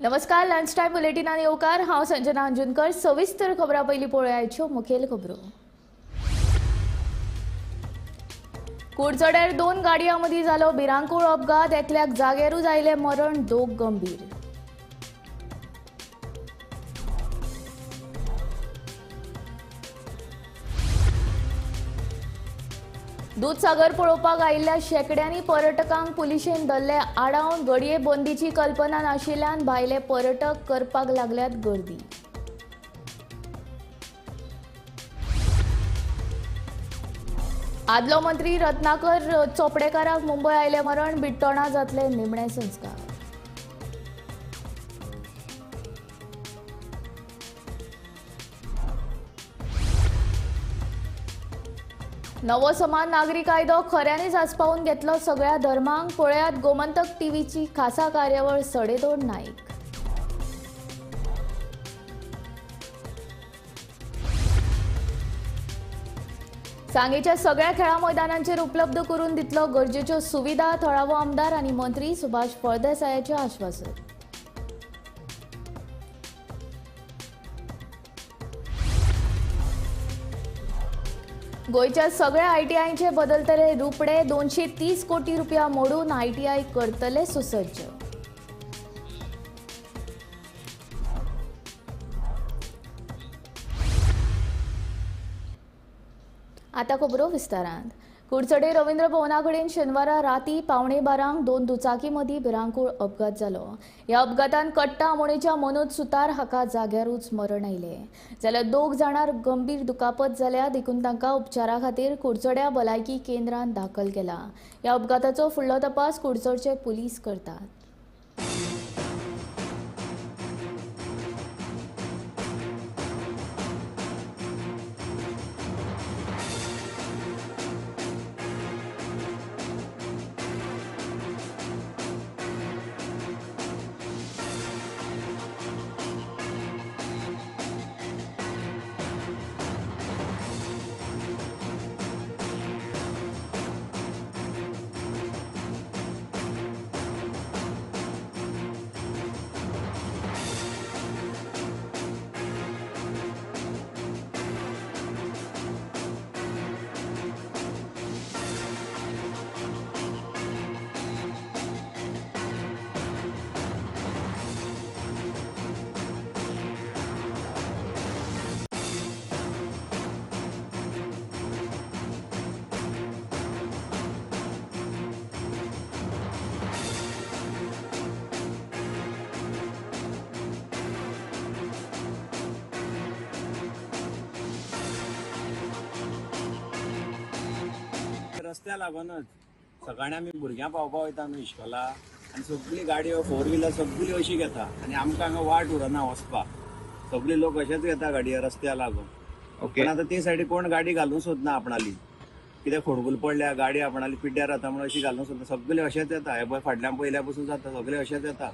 नमस्कार, lunch time बुलेटिनान येवकार। हांव संजना अंजुनकर। सविस्तर खबरां पयलीं पळोवया मुखेल खबरो। कुडचड्यार 2 गाडयां मदीं जालो भिरांकूळ अपघात। एकल्याक जाग्यारूच आयले मरण, दोग गंभीर। दूधसागर पळोवपाक आयिल्ल्या शेकड्यांनी पर्यटकांक पुलिशेन धरले आडावन। घडये बंदीची कल्पना नाशिल्ल्यान भायले पर्यटक करपाक लागल्यात गर्दी। आदलो मंत्री रत्नाकर चोपडेकाराक मुंबय आयले मरण, बिट्टोणा जातले निमणे संस्कार। नवो समान नागरी कायदो खऱ्यांनीच आस्पावून घेतलो सगळ्या धर्मांक। पळयात गोमंतक टीव्हीची खासा कार्यावळ सडेतोड नाईक। सांगेच्या सगळ्या खेळा मैदानांचेर उपलब्ध करून दितलो गरजेच्यो सुविधा। थळावो आमदार आनी मंत्री सुभाष फळदेसायाचें आश्वासन। गोयच्या सगळ्या आयटीआयचे बदलतले रुपडे। 230 कोटी रुपया मोडून आयटीआय करतले सुसज्ज। आता खबरो विस्तारांत। कुडचडे रवींद्र भवना कडेन शेनवारा राती 11:15 2 दुचाकी मदीं भिरांकूळ अपघात जालो। ह्या अपघातान कट्टा आमोणेच्या मनोज सुतार हाका जाग्यारूच मरण आयले, जाल्यार 2 जाणांर गंभीर दुखापत जाल्या। देखून तांकां उपचारा खातीर कुडचड्या भलायकी केंद्रांत दाखल केला। ह्या अपघाताचो फुडलो तपास कुडचडचे पुलीस करतात। रस्त्या लागूनच सकाळी आमी भुरग्यां पावपाक वयता न्हू इश्कोला आनी सगळी गाडयो 4 व्हिलर सगळी अशी घेता आनी आमकां हांगा वाट उरना वचपाक। सगळे लोक अशेच घेता गाडयो रस्त्या लागून। पण आतां ते सायडी कोण गाडी घालूंक सोदना आपणाली, कित्याक खोडगूल पडल्या गाडी आपणाली पिड्ड्यार जाता म्हणून अशी घालूंक सोदना। सगळे अशेंच येता, हे पळय फाटल्यान पयल्या पसून जाता, सगळे अशेंच येता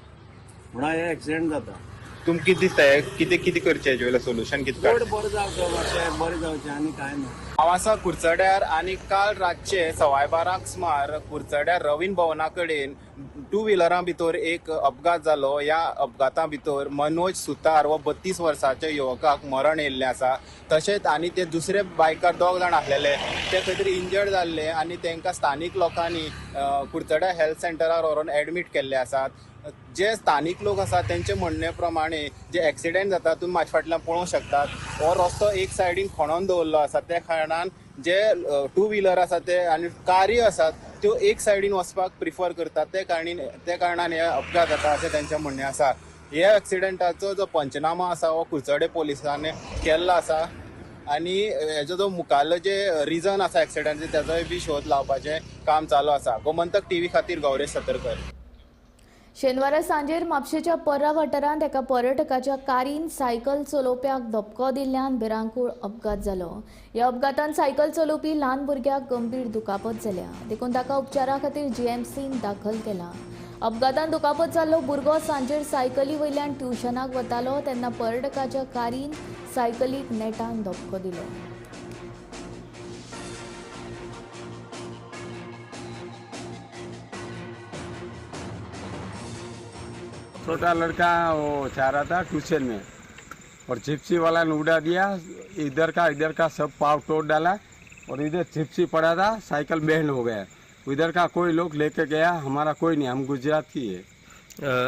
म्हणून हे एक्सिडेंट जाता। तुमकां कितें दिसता कितें करचें हेजे वयलें सोल्युशन कितें रोड बरो जावचो, मातशें बरें जावचें आनी कांय ना। हांव आसा कुडचड्यार आनी काल रातचे 12:15 सुमार कुडचड्यार रवींद्र भवना कडेन 2 व्हिलरां भितर एक अपघात जालो। ह्या अपघाता भितर मनोज सुतार व 32 वर्साच्या युवकाक मरण येयल्लें आसा। तशेंच आनी ते दुसरे बायकार 2 जाण आसलेले ते खंय तरी इंजर्ड जाल्ले आनी तांकां स्थानीक लोकांनी कुडचड्यार हेल्थ सेंटरार व्हरून एडमीट केल्ले आसात। जे स्थानीक लोक आसा त्यांचे म्हणणे प्रमाणे जे एक्सिडेंट जाता तुम्ही म्हाज्या फाटल्यान पळोवंक शकतात, हो रस्तो एक सायडीन खणून दवरलो आसा। त्या कारणान जे 2 व्हिलर आसा ते आनी कारी आसात त्यो एक सायडीन वचपाक प्रिफर करतात, ते कारणान हे अपघात जाता अशें त्यांचें म्हणणें आसा। ह्या एक्सिडेंटाचो जो पंचनामा आसा हो कुडचडे पोलिसांनी केल्लो आसा आनी हेजो जो मुखाल्लो जे रिजन आसा एक्सिडेंटाचो तेजोय बी शोध लावपाचें काम चालू आसा। गोमंतक टीव्ही खातीर गौरेश सतरकर। शेनवारा सांजेर म्हापशेच्या पर्रा वाठारांत एका पर्यटकाच्या कारीन सायकल चलोवप्याक धपको दिल्ल्यान भिरांकूळ अपघात जालो। ह्या अपघातांत सायकल चलोवपी ल्हान भुरग्याक गंभीर दुखापत जाल्या, देखून ताका उपचारा खातीर जीएमसीन दाखल केला। अपघातांत दुखापत जाल्लो भुरगो सांजेर सायकली वयल्यान ट्युशनाक वतालो तेन्ना पर्यटकाच्या कारीन सायकलीक नेटान धपको दिलो। छोटा लड़का वो जा रहा था ट्यूशन में और जिप्सी वाला ने उड़ा दिया, इधर का सब पाव तोड़ डाला और इधर जिप्सी पड़ा था, साइकिल बैंड हो गया। इधर का कोई लोग लेके गया, हमारा कोई नहीं, हम गुजरात की है।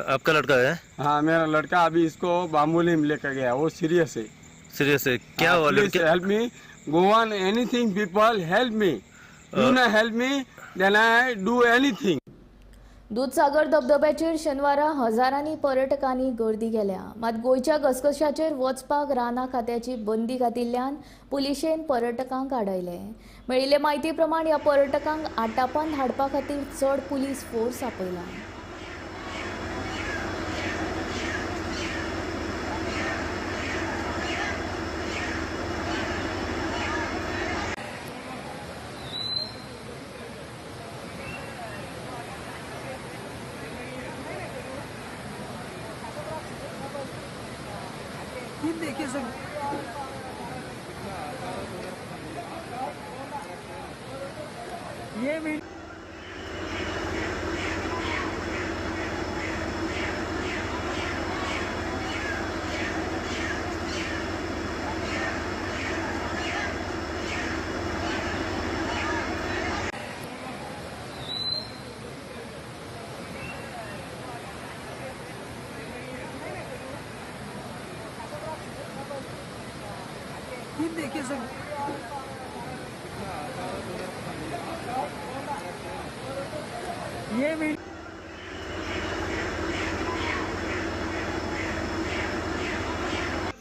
आपका लड़का है? हाँ मेरा लड़का, अभी इसको बामूली में लेकर गया, वो सीरियस है। सीरियस है क्या? वो लड़के help me, go on anything people, help me, you ना help me then I do anything. Dudhsagar धबधब्याचेर शेनवारा हजारांनी पर्यटकांनी गर्दी केल्या, मात गोंयच्या घसघश्याचेर वचपाक राना खात्याची बंदी घातिल्ल्यान पुलिशेन पर्यटकांक आडयले। मेळिल्ले माहिती प्रमाण ह्या पर्यटकांक आटापांत हाडपा खातीर चड पुलीस फोर्स आपयला।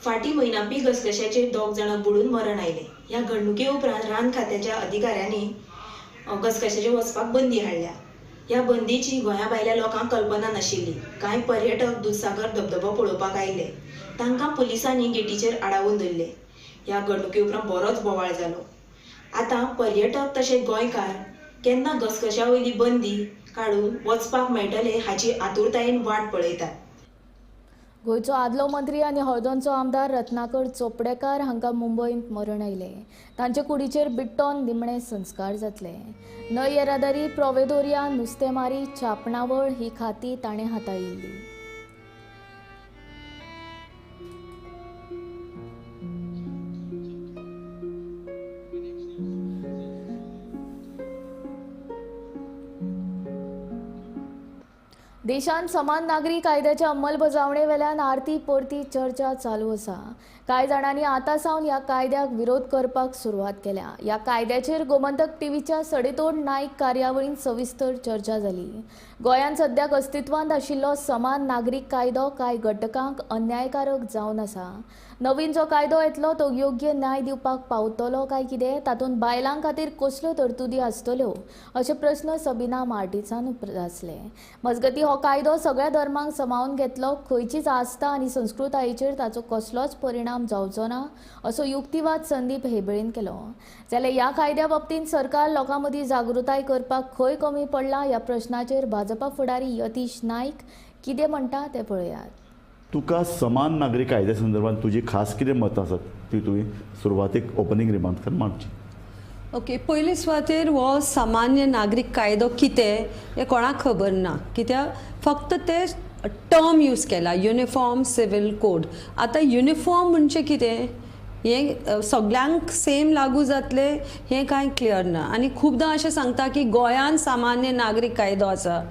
फाटी महिनापी घसघश्याचेर 2 जाणां बुडून मरण आयले। ह्या घडणुके उपरांत रान खात्याच्या अधिकाऱ्यांनी घसघश्याचेर वचपाक बंदी हाडल्या। ह्या बंदीची गोंया भायल्या लोकांक कल्पना नाशिल्ली। कांय पर्यटक दूधसागर धबधबो पळोवपाक आयले, तांकां पुलिसांनी गेटीचेर आडावून धरले। ह्या घडणुके उपरांत बरोच बोवाळ जालो। आतां पर्यटक तशेंच गोंयकार केन्ना घसघश्या वयली बंदी काडून वचपाक मेळटले हाची आतुरतायेन वाट पळयतात। गोंयचो आदलो मंत्री आनी हळदोणचो आमदार रत्नाकर चोपडेकार हांकां मुंबईंत मरण आयलें। तांचे कुडीचेर बिट्टोन निमणे संस्कार जातले। न्हंय येरादारी, प्रोवेदोरिया, नुस्तेमारी, चापणावळ ही खातीं ताणें हाताळिल्ली। देशांत समान नागरी कायद्याच्या अंमलबजावणे वेल्यान आरती परती चर्चा चालू आसा। कांय जाणांनी आतां सावन ह्या कायद्याक विरोध करपाक सुरवात केल्या। ह्या कायद्याचेर गोमंतक टीव्हीच्या सडेतोड नायक कार्यावळींत सविस्तर चर्चा जाली। गोंयांत सद्याक अस्तित्वांत आशिल्लो समान नागरीक कायदो कांय घटकांक अन्यायकारक जावन आसा। नवीन जो कायदो येतलो तो योग्य न्याय दिवपाक पावतलो काय कितें, तातूंत बायलां खातीर कसल्यो तरतुदी आसतल्यो अशे प्रस्न सबिना मार्टिसान उपरासले। मजगतीं हो कायदो सगळ्या धर्मांक समावून घेतलो, खंयचीच आस्था आनी संस्कृतायेचेर ताचो कसलोच परिणाम जावचो ना असो युक्तिवाद संदीप हेबळेन केलो। जाल्यार ह्या कायद्या बाबतींत सरकार लोकां मदीं जागृताय करपाक खंय कमी पडला ह्या प्रश्नाचेर भाजपा फुडारी यतीश नाईक कितें म्हणटा तें पळयात। तुका समान नागरी कायद्या संदर्भात तुजी खास कितें मत आसत ती तुवें सुरवातेक ओपनिंग रिमार्क्सान मांडची। ओके, पयले सुवातेर हो सामान्य नागरीक कायदो कितें हें कोणाक खबर ना, कित्याक फक्त ते टर्म यूज केला, युनिफॉर्म सिव्हिल कोड। आतां युनिफॉर्म म्हणजे कितें हें सगळ्यांक सेम लागू जातले हें कांय क्लियर ना। आनी खुबदां अशें सांगता की गोंयांत सामान्य नागरीक कायदो आसा,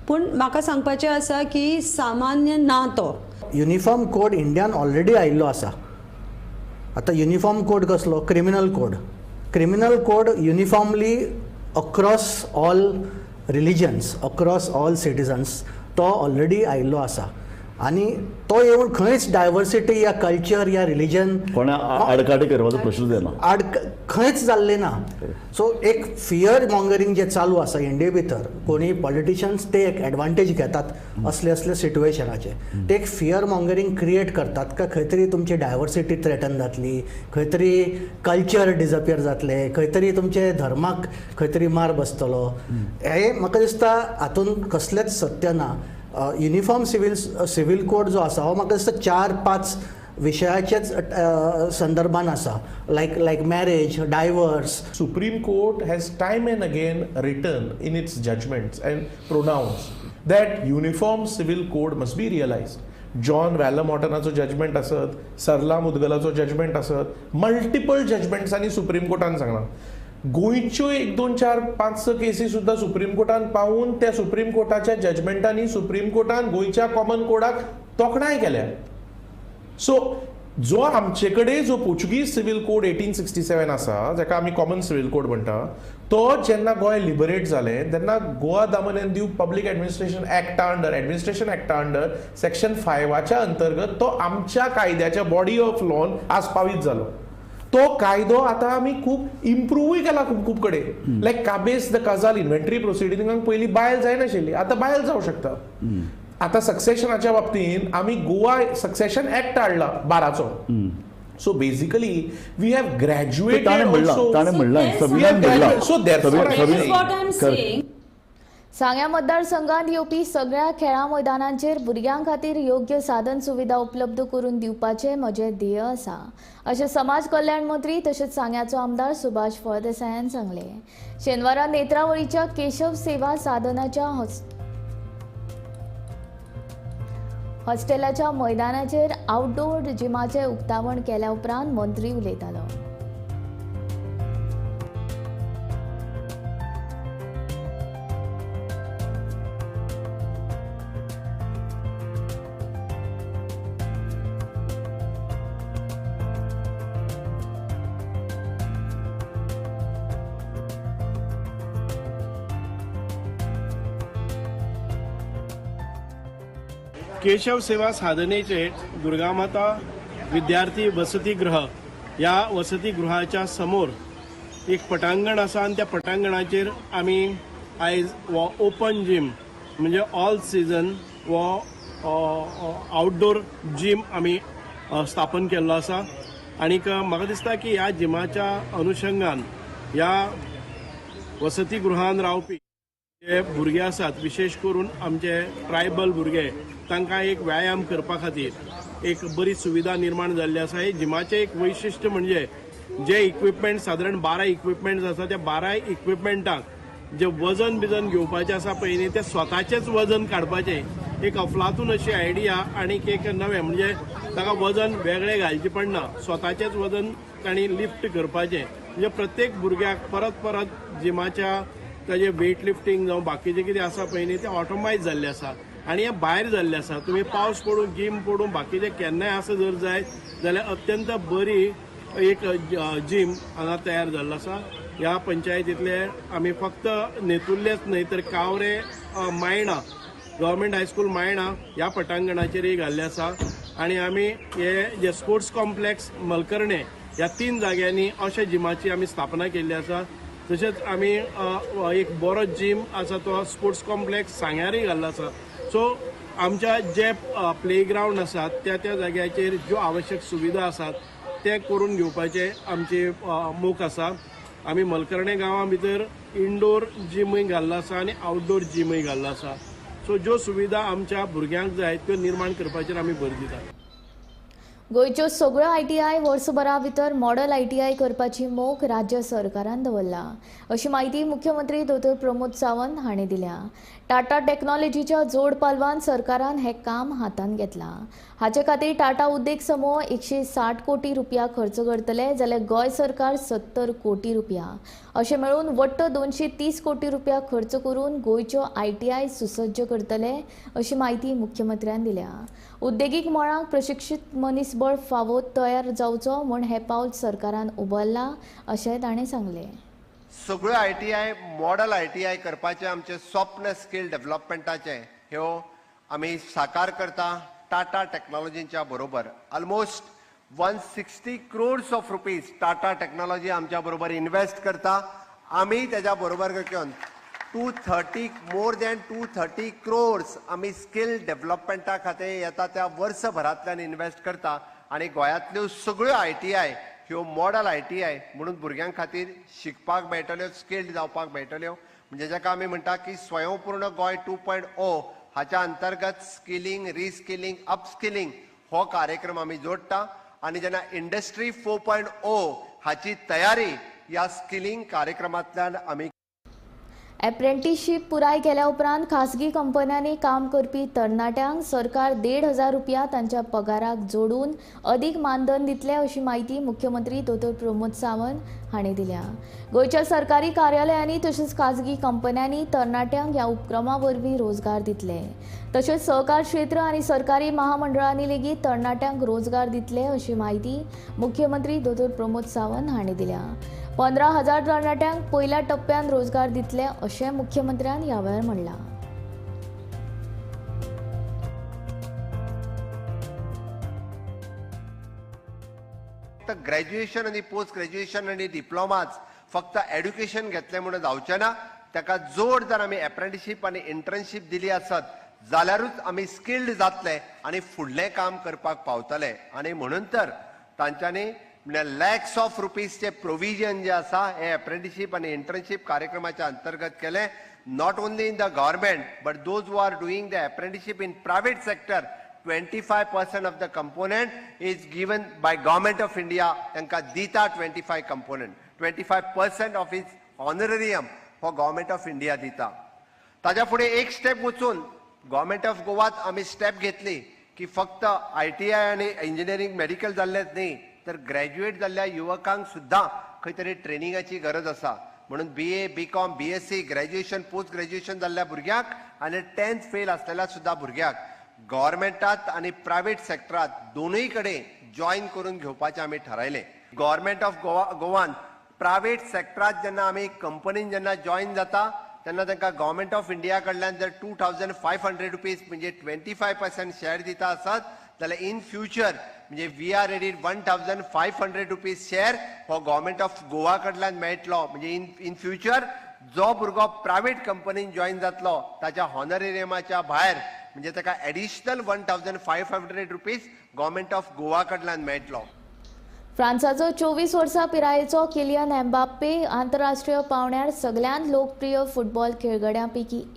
पूण म्हाका सांगपाचें आसा की सामान्य ना तो। युनिफॉर्म कोड इंडियान ऑलरेडी आयिल्लो आसा। आतां युनिफॉर्म कोड कसलो? Criminal code. Criminal code uniformly across all religions, across all citizens तो ऑलरेडी आयिल्लो आसा। आनी तो येवन खंयच डायवर्सिटी या कल्चर या रिलिजन कोणा आडकाठी करपाचो प्रश्न जायना, खंयच जाल्लें ना। सो एक फियर मॉंगरिंग जे चालू आसा इंडिये भितर, कोणी पॉलिटिशियन्स ते एक एडवांटेज घेतात असले सिट्युएशनाचे। ते एक फियर मॉंगरिंग क्रिएट करतात का खंय तरी तुमची डायवर्सिटी थ्रेटन जातली, खंय तरी कल्चर डिजपियर जातले, खंय तरी तुमचे धर्माक खंय तरी मार बसतलो। हे म्हाका दिसता हातूंत कसलेंच सत्य ना। युनिफॉर्म सिव्हिल कोड जो आसा हो म्हाका दिसता 4-5 विशयाचेच संदर्भान आसा, like marriage, divorce. Supreme Court has time and again written in its judgments and pronounced that uniform civil code must be realized. John वॅलमॉटनाचो जजमेंट आसत, सरला मुदगलाचो जजमेंट आसत, मल्टिपल जजमेंट्सांनी सुप्रीम कोर्टान सांगला. गोंयच्यो 1, 2, 4, 5, 6 केसी सुद्दां सुप्रीम कोर्टान पावून त्या सुप्रीम कोर्टाच्या जजमेंटांनी सुप्रीम कोर्टान गोंयच्या कॉमन कोडाक तोखणाय केल्या. सो जो आमचे कडेन जो पोर्चुगीज सिव्हिल कोड 1867 आसा, जाका आमी कॉमन सिव्हिल कोड म्हणटा, तो जेन्ना गोंय लिबरेट जालें तेन्ना Goa Daman and Diu public administration एक्टा अंडर सेक्शन 5च्या अंतर्गत तो आमच्या कायद्याच्या बॉडी ऑफ लॉन आस्पावीत जालो. तो कायदो आतां आमी खूब इम्प्रूव्हय केला खूब कडेन. लायक काबेस द काजाल इन्व्हेंटरी प्रोसिडिंगाक पयलीं बायल जायनाशिल्ली, आतां बायल जावं शकता. आता सक्सेशनाच्या बाबतींत आमी गोवा सक्सेशन ऍक्ट हाडला 12चो. So basically we have graduated सांग्या मतदारसंघात येवपी सगळ्या खेळा मैदानांचेर भुरग्यां खातीर योग्य साधन सुविधा उपलब्ध करून दिवपाचे म्हजें ध्येय आसा, अशें समाज कल्याण मंत्री तशेंच सांग्याचो आमदार सुभाष फळदेसायान सांगलें. शेनवारा नेत्रावळीच्या केशव सेवा साधनाच्या हॉस्टेलाच्या मैदानाचेर आउटडोर जिमाचे उक्तावण केल्या उपरांत मंत्री उलयतालो. केशव सेवा साधनेचे दुर्गामाता विद्यार्थी वसतिगृह या वसतिगृहाच्या समोर एक पटांगण आसा आणि त्या पटांगणाचेर आमी आयज वो ओपन जिम म्हणजे ऑल सीजन वो आउटडोर जिम आमी स्थापन केल्लो आसा. आनीक म्हाका दिसता की ह्या जिमाच्या अनुशंगान ह्या वसतिगृहान रावपी जे भुरगे आसात, विशेष करून आमचे ट्रायबल भुरगे, तांकां एक व्यायाम करपा खातीर एक बरी सुविधा निर्माण जाल्ली आसा. हे जिमाचें एक वैशिश्ट्य म्हणजे जे इक्विपमेंट सादारण 12 इक्विपमेंट्स आसा, त्या 12 इक्विपमेंटाक जे वजन घेवपाचें आसा पळय न्ही, ते स्वताचेच वजन काडपाचें. एक अफलातून अशी आयडिया आनीक एक नवें, म्हणजे ताका वजन वेगळें घालचें पडना, स्वताचेच वजन तांणी लिफ्ट करपाचें. म्हणजे प्रत्येक भुरग्याक परत परत जिमाच्या ताजें वेट लिफ्टिंग जावं बाकीचें कितें आसा पळय न्ही, तें ऑटोमायज जाल्लें आसा आनी हें भायर जाल्लें आसा. तुमी पावस पडून गिम पडून बाकीचें केन्नाय आसा जर जायत जाल्यार अत्यंत बरी एक जिम हांगा तयार जाल्लो आसा. ह्या पंचायतींतले आमी फक्त नेतुर्लेच न्हय तर कावरे मायणा गव्हर्मेंट हायस्कूल मायणा ह्या पटांगणाचेरय घाल्ले आसा. आनी आमी हे जे स्पोर्ट्स कॉम्प्लेक्स मलकर्णे ह्या 3 जाग्यांनी अशा जिमाची आमी स्थापना केल्ली आसा. तशेंच आमी एक बरो जिम आसा तो स्पोर्ट्स कॉम्प्लेक्स सांग्यारय घाल्लो आसा. सो आमच्या जे प्लेग्रावंड आसात त्या जाग्याचेर ज्यो आवश्यक सुविधा आसात ते करून घेवपाचे आमचे मोख आसा. आमी मलकर्णे गांवा भितर इनडोर जिमूय घाल्लो आसा आनी आउटडोर जिमूय घाल्लो आसा. सो ज्यो सुविधा आमच्या भुरग्यांक जाय त्यो निर्माण करपाचेर आमी भर दितात. गोंयच्यो सगळ्यो ITI वर्सभरा भितर मॉडल ITI करपाची मोख राज्य सरकारान दवरला, अशी माहिती मुख्यमंत्री दोतोर प्रमोद सावंत हांणी दिल्या. टाटा टेक्नॉलॉजीच्या जोड पालवान सरकारान हें काम हातांत घेतलां. हाचे खातीर टाटा उद्देग समूह 160 कोटी रुपया खर्च करतले, जाल्यार गोंय सरकार 70 कोटी रुपया अशें मेळून वट्ट 230 कोटी रुपया खर्च करून गोंयच्यो ITI सुसज्ज करतले, अशी माहिती मुख्यमंत्र्यान दिल्या. उद्देगीक मळाक प्रशिक्षीत मनीसबळ फावो तयार जावचो म्हूण हें पावल सरकारान उबारलां, अशें ताणें सांगलें. सगळ्यो ITI मॉडल ITI करपाचें आमचें स्वप्न स्कील डेव्हलपमेंटाचें ह्यो आमी साकार करता टाटा टेक्नॉलॉजीच्या बरोबर. Almost 160 crores of rupees Tata technology आमच्या बरोबर इन्वेस्ट करता. आमी तेज्या बरोबर घेवन 230 मोर दॅन 230 crores आमी स्कील डेव्हलपमेंटा खातीर येता त्या वर्सभरांतल्यान इन्वेस्ट करता. आनी गोंयांतल्यो सगळ्यो ITI ह्यो मॉडल ITI म्हणून भुरग्यां खातीर शिकपाक मेळटल्यो, स्किल्ड जावपाक मेळटल्यो. म्हणजे जाका आमी म्हणटा की स्वयंपूर्ण गोंय 2.0 हाच्या अंतर्गत स्किलिंग, रिस्किलिंग, अपस्किलिंग हो कार्यक्रम आमी जोडटा. आनी जेन्ना इंडस्ट्री 4.0 हाची तयारी ह्या स्किलिंग कार्यक्रमांतल्यान आमी एप्रेंटिसशीप पुराय केल्या उपरांत खासगी कंपन्यांनी काम करपी तरणाट्यांक सरकार 1,500 रुपया तांच्या पगाराक जोडून अदीक मानधन दितले अशी माहिती मुख्यमंत्री दोतोर प्रमोद सावंत हांणी दिल्या. गोंयच्या सरकारी कार्यालयांनी तशेंच खासगी कंपन्यांनी तरणाट्यांक ह्या उपक्रमा वरवीं रोजगार दितले. तशेंच सहकार क्षेत्र आनी सरकारी महामंडळांनी लेगीत तरणाट्यांक रोजगार दितले अशी माहिती मुख्यमंत्री दोतोर प्रमोद सावंत हांणी दिल्या. 15,000 तरणाट्यांक पयल्या टप्प्यान रोजगार दितले अशें मुख्यमंत्र्यान ह्या वेळार म्हणलां. फक्त ग्रॅज्युएशन आणि पोस्ट ग्रॅज्युएशन आणि डिप्लोमाच फक्त एड्युकेशन घेतले म्हणून जावचें ना. ताका जोड जर आमी एप्रेंटिसशीप आणि इंटर्नशीप दिली आसत जाल्यारूच आमी स्किल्ड जातले आणि फुडलें काम करपाक पावतले. आणि म्हणून तर तांच्यांनी म्हणजे लॅक्स ऑफ रुपीजचे प्रोविजन जे आसा हे एप्रेंटिसशीप आणि इंटर्नशीप कार्यक्रमाच्या अंतर्गत केले. Not only in the government but those who are doing the apprenticeship in private sector 25% of the component is given by government of India. तांकां दिता 25 कंपोनेंट 25% ऑफ इज ऑनररियम हो गव्हर्नमेंट ऑफ इंडिया दिता. ताज्या फुडें एक स्टेप वचून government of गोवात आमी step घेतली की फक्त ITI आणि इंजिनियरिंग मेडिकल जाल्लेच न्ही तर ग्रॅज्युएट जाल्ल्या युवकांक सुद्धा खंय तरी ट्रेनिंगाची गरज आसा. म्हणून BA, BCom, BSc graduation post graduation जाल्ल्या भुरग्यांक आनी 10th फेल आसलेल्या सुद्धा भुरग्यांक गव्हर्नमेंटात आणि प्रायव्हेट सेक्टरात दोनूय कडेन जॉईन करून घेवपाचें आमी ठरयलें. गव्हर्नमेंट ऑफ गोवान प्रायव्हेट सेक्टरात जेन्ना आमी कंपनीन जेन्ना जॉईन जाता तेन्ना तांकां गव्हर्नमेंट ऑफ इंडिया कडल्यान जर 2,500 रुपीज म्हणजे 25% शेअर दिता आसत जाल्यार इन फ्युचर म्हणजे we are ready 1,500 rupees share हो गव्हर्नमेंट ऑफ गोवा कडल्यान मेळटलो. म्हणजे इन फ्युचर जो भुरगो प्रायव्हेट कंपनीन जॉईन जातलो ताच्या हॉनरेरियमाच्या भायर म्हणजे ताका additional 1,500 rupees government of Goa कडल्यान मेळटलो. फ्रांसाचो 24 वर्सां पिरायेचो किलियन एम्बाप्पे आंतरराष्ट्रीय पावंड्यार सगळ्यांत लोकप्रिय फुटबॉल खेळगड्यां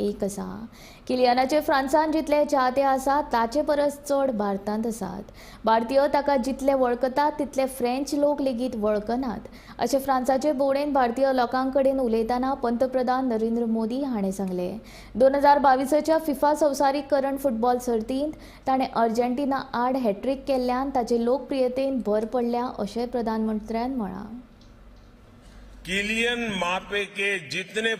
एक आसा. किलियनाचे फ्रांसान जितले चाहते आसात ताचे परस चड भारतांत आसात. भारतीय ताका जितले वळखतात तितले फ्रेंच लोक लेगीत वळखनात अशें फ्रांसाचे भोंवडेन भारतीय लोकां कडेन उलयतना पंतप्रधान नरेंद्र मोदी हाणें सांगलें. 2022च्या फिफा संवसारीकरण फुटबॉल सर्तींत ताणें अर्जेंटिना आड हॅट्रिक केल्ल्यान ताचे लोकप्रियतेन भर पडल्या अशें प्रधानमंत्र्यान म्हळां. किलियन म्बाप्पे के जितने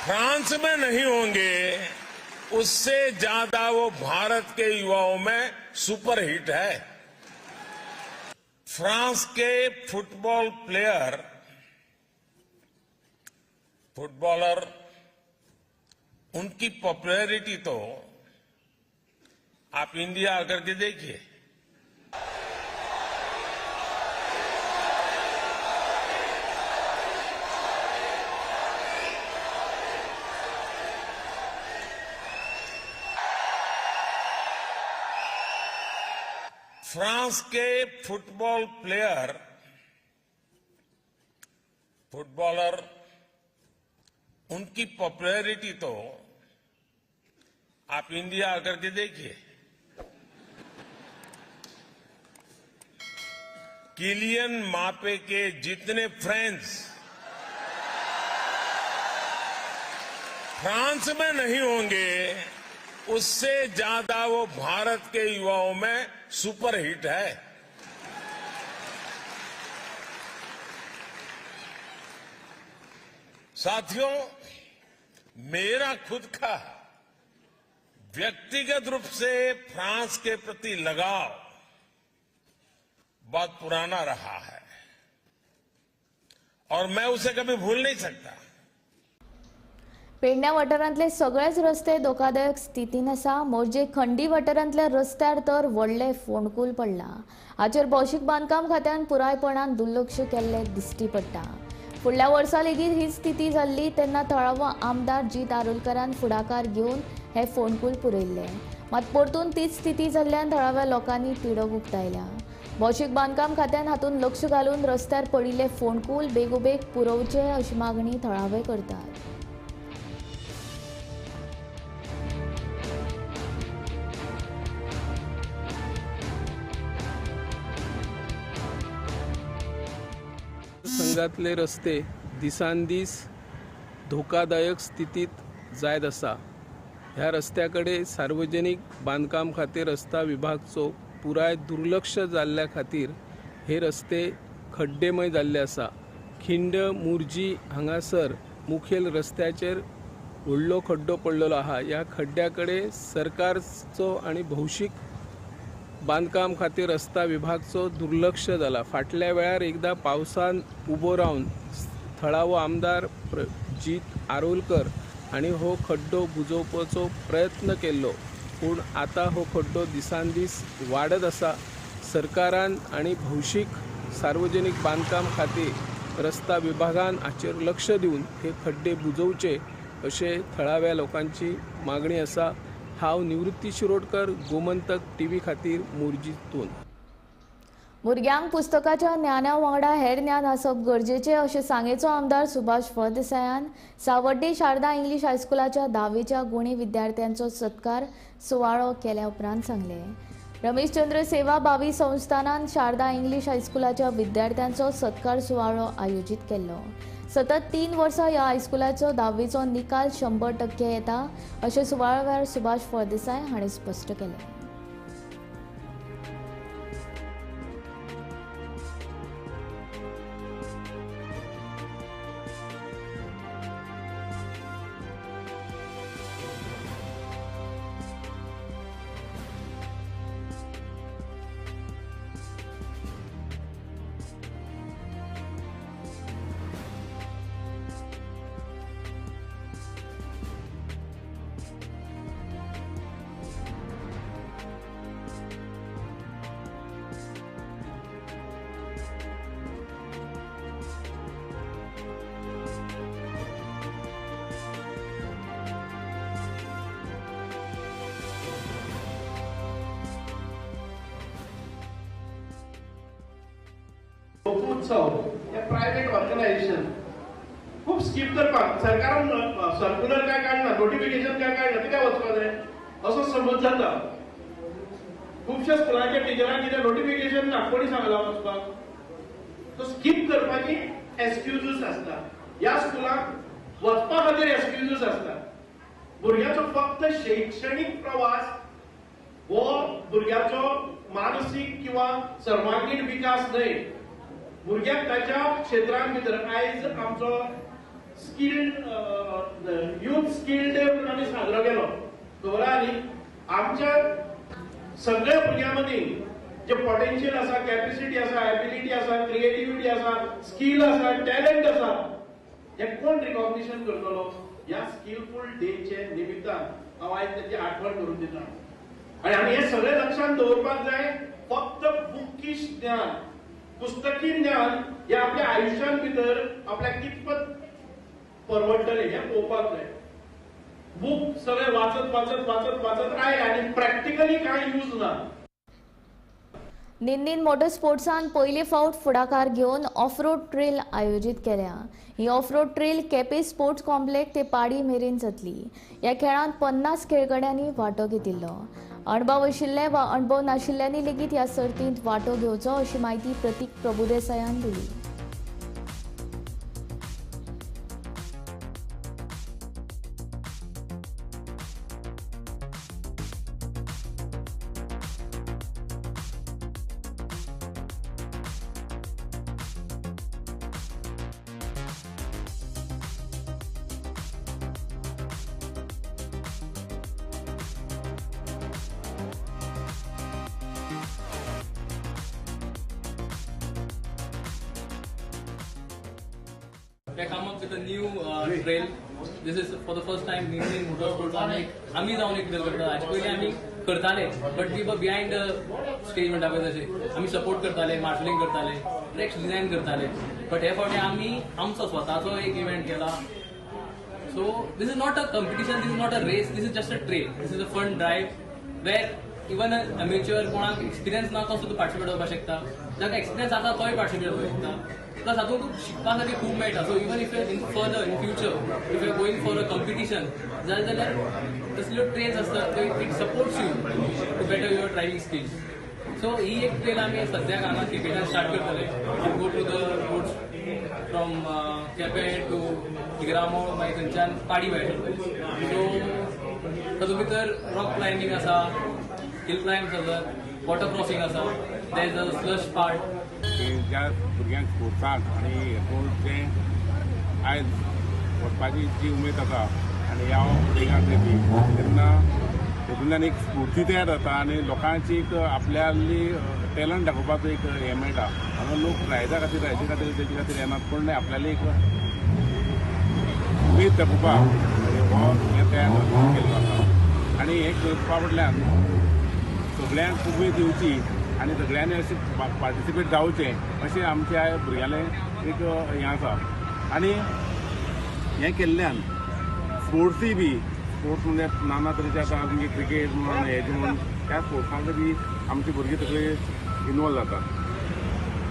फ्रांस में नहीं होंगे उससे ज्यादा वो भारत के युवाओं में सुपरहिट है. फ्रांस के फुटबॉलर उनकी पॉपुलैरिटी तो आप इंडिया आकर के देखिए. फ्रांस के फुटबॉलर उनकी पॉपुलैरिटी तो आप इंडिया आकर के देखिए. किलियन म्बाप्पे के जितने फ्रांस में नहीं होंगे उससे ज्यादा वो भारत के युवाओं में सुपरहिट है. साथियों, मेरा खुद का व्यक्तिगत रूप से फ्रांस के प्रति लगाव बहुत पुराना रहा है और मैं उसे कभी भूल नहीं सकता. पेडण्या वाठारांतले सगळेच रस्ते धोकादायक स्थितीन आसा. मोरजे खंडी वाठारांतल्या रस्त्यार तर व्हडले फोंडकूल पडला. हाचेर भौशीक बांदकाम खात्यान पुरायपणान दुर्लक्ष केल्ले दिश्टी पडटा. फुडल्या वर्सा लेगीत ही स्थिती जाल्ली तेन्ना थळावो आमदार जीत आरोलकरान फुडाकार घेवन हे फोंडकूल पुरयल्ले. मात परतून तीच स्थिती जाल्ल्यान थळाव्या लोकांनी तिडक उक्तायल्या. भौशीक बांदकाम खात्यान हातूंत लक्ष घालून रस्त्यार पडिल्ले फोंडकूल बेगोबेग पुरोवचे अशी मागणी थळावे करतात. संघ भागातले रस्ते दिसान दीस धोकादायक स्थितीत जायत आसा. ह्या रस्त्याकडे सार्वजनिक बांदकाम खाते रस्ता विभागचो पुराय दुर्लक्ष जाल्ल्या खातीर हे रस्ते खड्डेमय जाल्ले आसा. खिंड मुर्जी हांगासर मुखेल रस्त्याचेर व्हडलो खड्डो पडलेलो आहा. ह्या खड्ड्याकडे सरकारचो आणि भौशीक बांदकाम खाते रस्ता विभागचो दुर्लक्ष जाला. फाटल्या वेळार एकदा पावसान उबो रावन थळावो आमदार प्रजीत आरोलकर हांणी हो खड्डो बुजोवपाचो प्रयत्न केल्लो, पूण आतां हो खड्डो दिसान दीस वाडत आसा. सरकारान आनी भौशीक सार्वजनीक बांदकाम खाते रस्ता विभागान हाचेर लक्ष दिवन हे खड्डे बुजोवचे अशें थळाव्या लोकांची मागणी आसा. हांव निवृत्ती शिरोडकर, गोमंतक टीव्ही खातीर मुर्जीतून. भुरग्यांक पुस्तकाच्या ज्ञाना वांगडा हेर ज्ञान आसप गरजेचें अशें सांगेचो आमदार सुभाष फळदेसायान सावड्डी शारदा इंग्लीश हायस्कुलाच्या 10वीच्या गुणी विद्यार्थ्यांचो सत्कार सुवाळो केल्या उपरांत सांगले. रमेशचंद्र सेवा भावी संस्थानान शारदा इंग्लीश हायस्कुलाच्या विद्यार्थ्यांचो सत्कार सुवाळो आयोजीत केल्लो. सतत 3 वर्सां ह्या हायस्कुलाचो 10वीचो निकाल 100% येता अशें सुवाळ्यावेळार सुभाष फळदेसाय हांणी स्पश्ट केलें. उत्सव हे प्रायव्हेट ऑर्गनायझेशन खूप स्कीप करपाक सरकारान सर्क्युलर काय काढना, नोटिफिकेशन काय काढना, ते काय वचपा जाय असो समज जाता. खुबश्या स्कुलांच्या टिचरांक कितें नोटिफिकेशन ना, कोणी सांगला वचपाक, तो स्कीप करपाची एक्सक्युजीस आसता. ह्या स्कुलाक वचपा खातीर एक्सक्युजीस आसता. भुरग्याचो फक्त शैक्षणीक प्रवास हो भुरग्याचो मानसीक किंवा सर्वांगीण विकास न्हय. भुरग्याक ताच्या क्षेत्रांत भितर आयज आमचो स्किल्ड यूथ स्किल डे म्हणून आमी साजरो केलो. खबर न्ही, आमच्या सगळ्या भुरग्यां मदीं जे पोटेन्शियल आसा, कॅपेसिटी आसा, एबिलिटी आसा, क्रिएटिव्हिटी आसा, स्किल आसा, टॅलेंट आसा, हे कोण रिकॉग्निशन करतलो? ह्या स्किलफुल डेचे निमित्तान हांव आयज ताची आठवण करून दिता. आनी आमी हे सगळे लक्षांत दवरपाक जाय. फक्त बुकीश ज्ञान, पुस्तकी ज्ञान हे आपल्या आयुष्यान भितर आपल्याक कितपत परवडटले हे पळोवपाक जाय. बूक सगळे वाचत वाचत वाचत वाचत आयले आनी प्रॅक्टिकली कांय यूज ना. निंदीन मोटर स्पोर्ट्सान पयले फावट फुडाकार घेवन ऑफ रोड ट्रेल आयोजीत केल्या. ही off road trail Quepem sports complex ते पाडी मेरेन जातली. ह्या खेळांत 50 खेळगड्यांनी वांटो घेतिल्लो. अणभव आशिल्ले वा अणभव नाशिल्ल्यांनी लेगीत ह्या सर्तींत वांटो घेवचो अशी माहिती प्रतीक प्रभुदेसायान दिली. They come up with a new trail. This is for the first time Indian motorsports आम्ही जाऊन एक करता. ऍक्च्युअली आम्ही करताले, but we were behind stage म्हणटा पळय तशें. आम्ही सपोर्ट करताले, मार्शलिंग करताले, ट्रॅक्स डिझायन करताले. बट हे फावटी आम्ही आमचो स्वताचो एक इव्हेंट केला. So this is not a competition, this is not a race, this is just a trail. This is a fun drive where even amateur कोणाक एक्सपिरियन्स ना तो सुद्दां पार्टिसिपेट करपाक शकता. जाका एक्सपिरियन्स आसा तोय पार्टिसिपेट करपाक शकता. प्लस हातूंत शिकपासाठी खूप मेळटा. So even if in further in future if you going for a competition जाल्यार तसल्यो ट्रेन्स आसतात थंय it supports you to better your driving skills. So ही एक ट्रेन आमी सद्याक हांगा क्रिकेटान स्टार्ट करतले. Go to the roads from Quepem to Tigramol मागीर थंयच्यान पाडी भायर सो तातूंत भितर रॉक क्लायंबींग आसा, हिल क्लायम्स आसात, वॉटर क्रॉसिंग आसा, देर इज अ स्लश पार्ट. ज्या भुरग्यांक स्पोर्ट्साक आनी हेतून जे आयज वचपाची जी उमेद आसा आनी ह्या भुरग्यांक तेन्ना तेतूंतल्यान एक स्फूर्ती तयार जाता आनी लोकांची एक आपल्याली टॅलंट दाखोवपाचो एक हें मेळटा. हांगा लोक रायजा खातीर तेजे खातीर येनात पूण आपल्याली एक उमेद दाखोवपाक हो हें तयार केल्लो आसा आनी हें करपा फाटल्यान सगळ्यांक उमेद दिवची आनी सगळ्यांनी अशें पार्टिसिपेट जावचें अशें आमच्या भुरग्यांलें एक हें आसा. आनी हें केल्ल्यान स्पोर्ट्सूय बी स्पोर्ट्स म्हणजे नाना तरेचे आतां म्हणजे क्रिकेट म्हणून हेजे म्हणून त्या स्पोर्ट्सांक बी आमची भुरगीं सगळी इनवॉल्व जातात.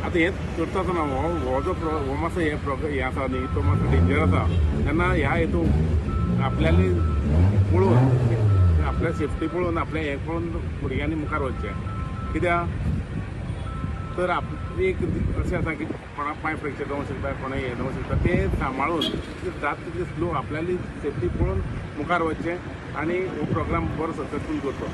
आतां हें करता आसतना हो जो हो मातसो हें आसा न्ही तो मातसो डेंजर आसा तेन्ना ह्या हेतून आपल्याली पळोवन आपल्या सेफ्टी पळोवन आपलें हें पळोवन भुरग्यांनी मुखार वचचें. कित्याक तर एक अशें आसा की कोणाक पांय फ्रॅक्चर जावंक शकता, कोणाक हें जावंक शकता, तें सांबाळून जाता तितले स्लो आपल्याली सेफ्टी पळोवन मुखार वचचें आनी हो प्रोग्राम बरो सक्सेसफूल करचो.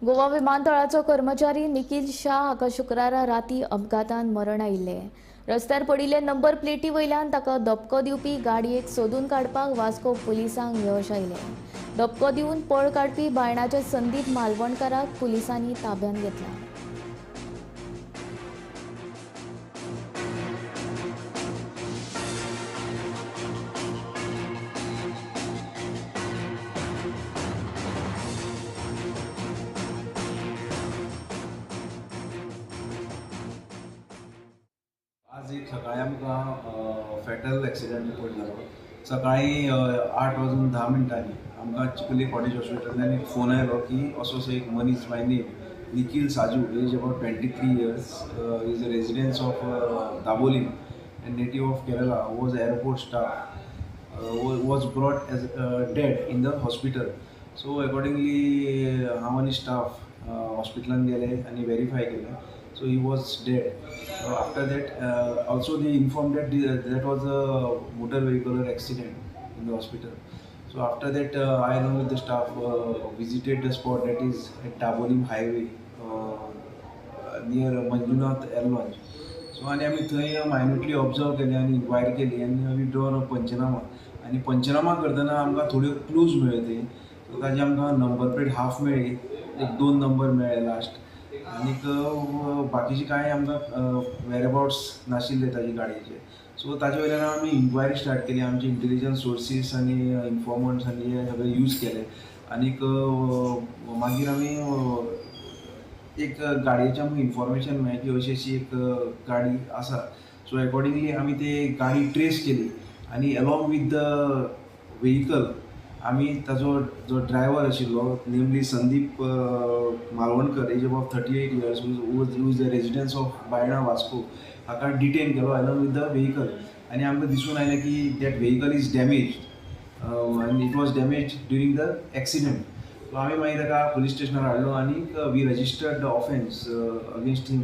गोवा विमानतळाचो कर्मचारी निखिल शाह हाका शुक्रारा राती अपघातान मरण आयिल्लें. रस्त्यार पडिल्ले नंबर प्लेटी वयल्यान ताका धपको दिवपी गाडयेक सोदून काडपाक वास्को पुलिसांक यश आयलें. धपको दिवन पळ काडपी बायणाच्या संदीप मालवणकाराक पुलिसांनी ताब्यांत घेतला. आज एक सकाळी आमकां फॅटल एक्सिडेंट रिपोर्ट जालो. सकाळी 8:10 आमकां चिखली कॉटेज हॉस्पिटलांतल्यान एक फोन आयलो की असो एक मनीस by name Nikhil Saju, age about 23 years, is a residence of Dabolim and native of Kerala, was airport staff, was brought as dead in the hospital. So accordingly हांव आनी स्टाफ हॉस्पिटलान गेले आनी व्हेरीफाय केलें. So he was dead. After that, also they informed that that was a motor vehicular accident in the hospital. So after that, I along with the staff visited the spot, that is at Dabolim Highway near Manjunath Air Launch. So आणि आम्ही थंय मायन्युटली observe केले आनी inquiry केली आनी आमी drawn पंचनामा. आनी पंचनामा करतना आमकां थोड्यो क्लूज मेळ्ळे. सो ताजे आमकां नंबर प्लेट हाफ मेळ्ळी, एक 2 नंबर मेळ्ळे लास्ट. आनीक बाकीचे कांय आमकां वेअरअबाउट्स नाशिल्ले ताजे गाडयेचे. सो ताजे वयल्यान आमी इन्क्वायरी स्टार्ट केली. आमचे इंटेलिजन्स सोर्सीस आनी इन्फॉर्मंट्स आनी हे सगळे यूज केले. आनीक मागीर आमी एक गाडयेचें आमकां इन्फॉर्मेशन मेळ्ळें की अशी अशी एक गाडी आसा. सो अकॉर्डिंगली आमी ती गाडी ट्रेस केली आनी अलॉंग वीथ द व्हेहिकल आमी ताजो जो ड्रायव्हर आशिल्लो namely Sandeep Malvankar, age about 38 years, who is the residence of Baina Vasco, हाका डिटेन केलो अलॉंग वीथ द व्हेहिकल. आनी आमकां दिसून आयलें की दॅट व्हेहिकल इज डॅमेज्ड आनी it was damaged during the accident. So आमी मागीर ताका पुलीस स्टेशनार हाडलो आनीक we registered the offence against him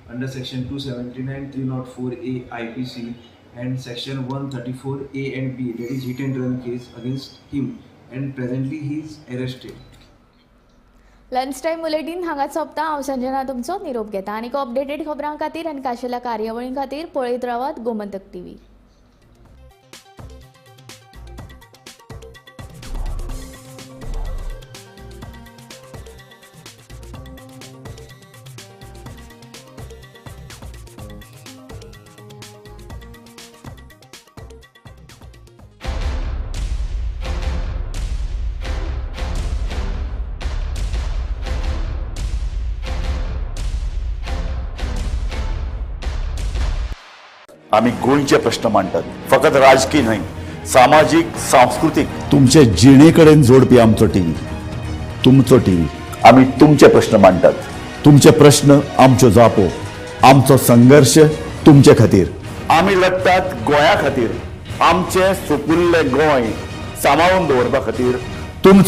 under section 279, 304A IPC and section 134A and B, that is hit and run case against him, and presently he is arrested. Lunch time bulletin हांगा सोंपता. हांव संजना तुमचो निरोप घेता. आनीक updated खबरां खातीर आनी खाशेल्या कार्यावळीं खातीर पळयत रावात गोमंतक TV. आम्ही गोंयचे प्रश्न मांडटात, फकत राजकीय न्हय, सामाजिक सांस्कृतिक. तुमचे जिणेकडेन जोडपी आमचो टीव्ही, तुमचो टीव्ही. आम्ही तुमचे प्रश्न मांडटात. तुमचे प्रश्न आमच्यो जापो, आमचो संघर्ष तुमचे खातीर. आम्ही लढटात गोंया खातीर. आमचे सोपुल्ले गोंय सांबाळून दवरपा खातीर तुमचो